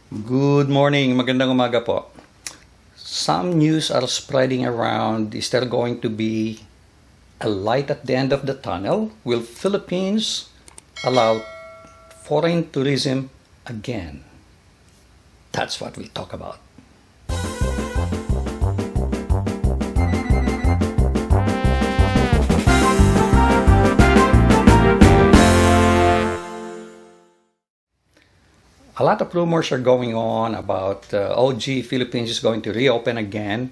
Good morning, magandang umaga po. Some news are spreading around. Is there going to be a light at the end of the tunnel? Will Philippines allow foreign tourism again? That's what we'll talk about. A lot of rumors are going on about, Philippines is going to reopen again.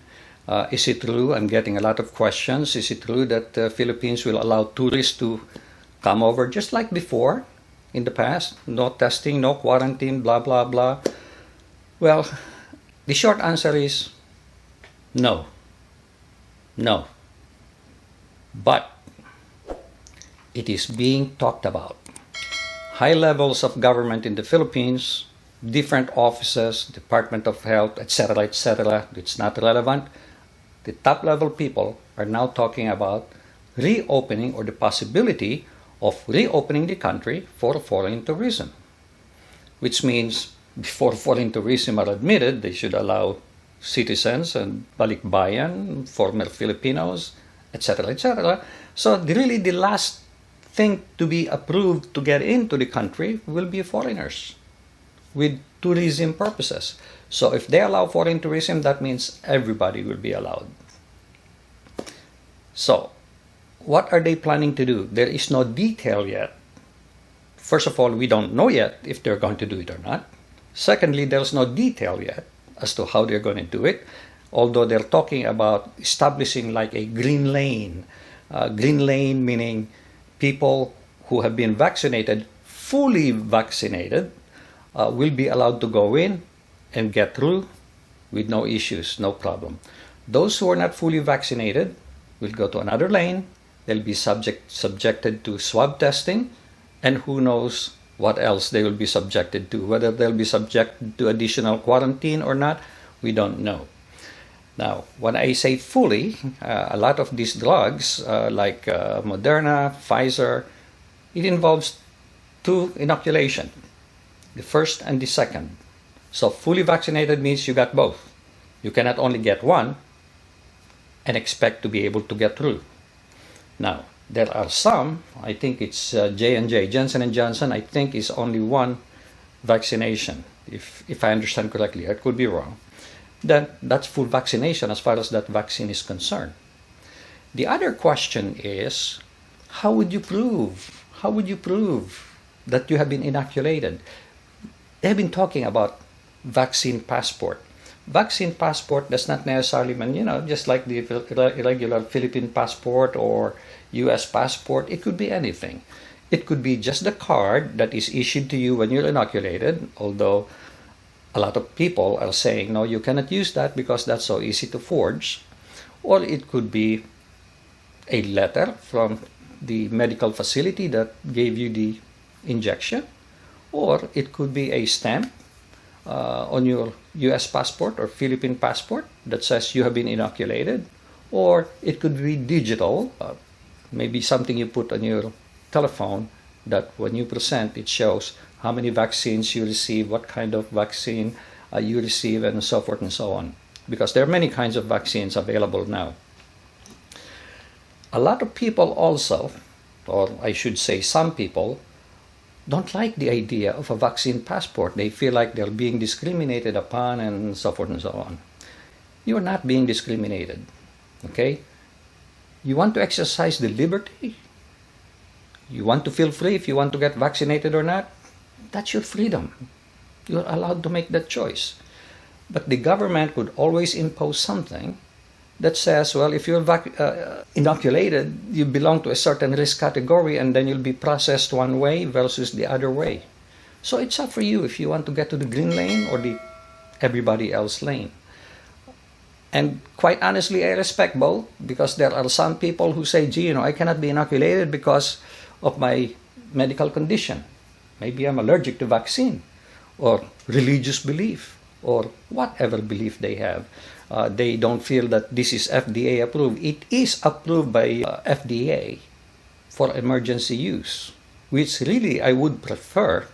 Is it true? I'm getting a lot of questions. Is it true that Philippines will allow tourists to come over just like before in the past? No testing, no quarantine, blah, blah, blah. Well, the short answer is no. No. But it is being talked about. High levels of government in the Philippines, different offices, Department of Health, etc., etc. It's not relevant. The top level people are now talking about reopening or the possibility of reopening the country for foreign tourism, which means before foreign tourism are admitted, they should allow citizens and balikbayan, former Filipinos, etc., etc. So really the last thing to be approved to get into the country will be foreigners with tourism purposes. So if they allow foreign tourism, that means everybody will be allowed. So what are they planning to do? There is no detail yet. First of all, we don't know yet if they're going to do it or not. Secondly, there's no detail yet as to how they're going to do it, although they're talking about establishing like a green lane. Green lane meaning people who have been vaccinated, fully vaccinated, will be allowed to go in and get through with no issues, no problem. Those who are not fully vaccinated will go to another lane. They'll be subjected to swab testing, and who knows what else they will be subjected to. Whether they'll be subjected to additional quarantine or not, we don't know. Now, when I say fully, a lot of these drugs, like Moderna, Pfizer, it involves two inoculation, the first and the second. So fully vaccinated means you got both. You cannot only get one and expect to be able to get through. Now, there are some, I think it's J&J, Johnson & Johnson, I think is only one vaccination, if I understand correctly. I could be wrong. Then that's full vaccination as far as that vaccine is concerned. The other question is, how would you prove that you have been inoculated? They have been talking about vaccine passport. Vaccine passport does not necessarily mean, just like the regular Philippine passport or US passport. It could be anything. It could be just the card that is issued to you when you're inoculated, although a lot of people are saying, no, you cannot use that because that's so easy to forge. Or it could be a letter from the medical facility that gave you the injection. Or it could be a stamp on your US passport or Philippine passport that says you have been inoculated. Or it could be digital, maybe something you put on your telephone that when you present, it shows how many vaccines you receive, what kind of vaccine you receive, and so forth and so on. Because there are many kinds of vaccines available now. A lot of people also, or I should say some people, don't like the idea of a vaccine passport. They feel like they're being discriminated upon and so forth and so on. You're not being discriminated, okay? You want to exercise the liberty? You want to feel free if you want to get vaccinated or not? That's your freedom. You're allowed to make that choice. But the government would always impose something that says, well, if you're inoculated, you belong to a certain risk category, and then you'll be processed one way versus the other way. So it's up for you if you want to get to the green lane or the everybody else lane. And quite honestly, I respect both, because there are some people who say, gee, I cannot be inoculated because of my medical condition. Maybe I'm allergic to vaccine, or religious belief, or whatever belief they have. They don't feel that this is FDA approved. It is approved by FDA for emergency use, which really I would prefer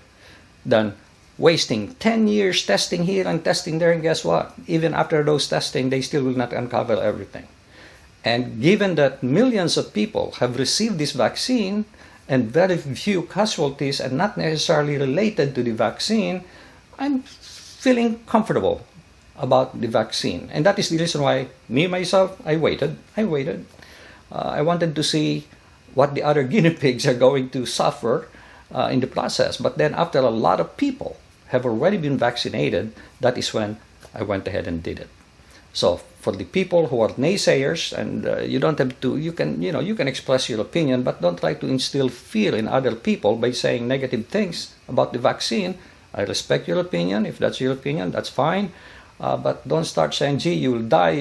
than wasting 10 years testing here and testing there, and guess what? Even after those testing, they still will not uncover everything. And given that millions of people have received this vaccine and very few casualties and not necessarily related to the vaccine, I'm feeling comfortable about the vaccine. And that is the reason why myself, I waited. I wanted to see what the other guinea pigs are going to suffer in the process. But then after a lot of people have already been vaccinated, that is when I went ahead and did it. So for the people who are naysayers, and you don't have to, you can express your opinion, but don't try to instill fear in other people by saying negative things about the vaccine. I respect your opinion. If that's your opinion, that's fine. But don't start saying, gee, you will die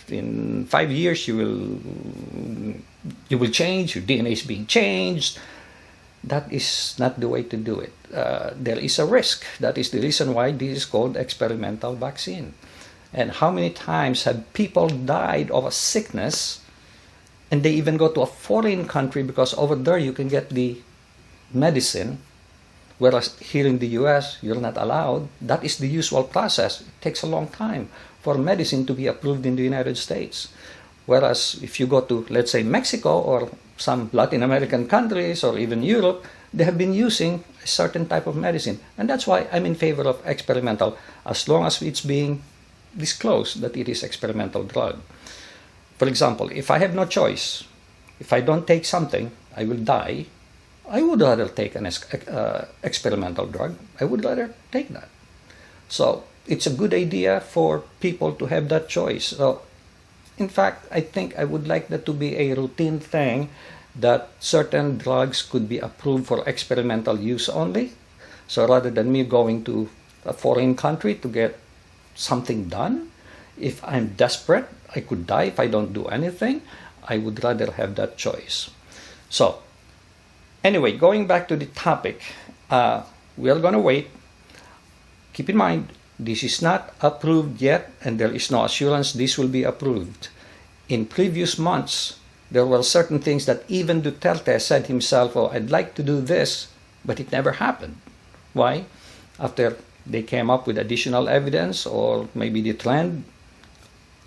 in 5 years, you will change, your DNA is being changed. That is not the way to do it. There is a risk. That is the reason why this is called experimental vaccine. And how many times have people died of a sickness and they even go to a foreign country because over there you can get the medicine, whereas here in the US you're not allowed. That is the usual process. It takes a long time for medicine to be approved in the United States. Whereas if you go to, let's say, Mexico or some Latin American countries or even Europe, they have been using a certain type of medicine. And that's why I'm in favor of experimental, as long as it's being disclosed that it is experimental drug. For example, if I have no choice, if I don't take something, I will die, I would rather take an experimental drug. I would rather take that. So it's a good idea for people to have that choice. So in fact, I think I would like that to be a routine thing, that certain drugs could be approved for experimental use only. So rather than me going to a foreign country to get something done, if I'm desperate, I could die if I don't do anything, I would rather have that choice. So anyway, going back to the topic, we are going to wait. Keep in mind, this is not approved yet, and there is no assurance this will be approved. In previous months, there were certain things that even Duterte said himself, oh, I'd like to do this, but it never happened. Why? After they came up with additional evidence, or maybe the trend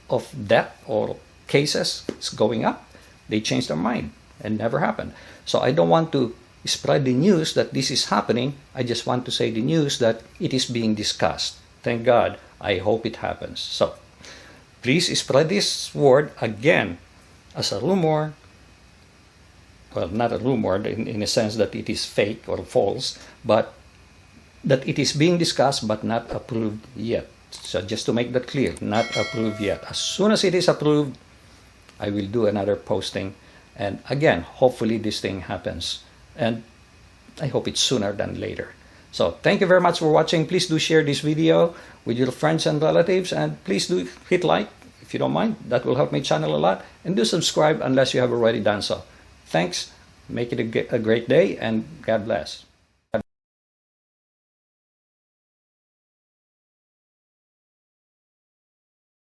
of death or cases is going up, they changed their mind and never happened. So I don't want to spread the news that this is happening. I just want to say the news that it is being discussed. Thank God. I hope it happens. So please spread this word again as a rumor. Well, not a rumor in a sense that it is fake or false, but that it is being discussed but not approved yet. So just to make that clear, not approved yet. As soon as it is approved, I will do another posting. And again, hopefully this thing happens. And I hope it's sooner than later. So thank you very much for watching. Please do share this video with your friends and relatives. And please do hit like if you don't mind. That will help my channel a lot. And do subscribe unless you have already done so. Thanks. Make it a great day, and God bless.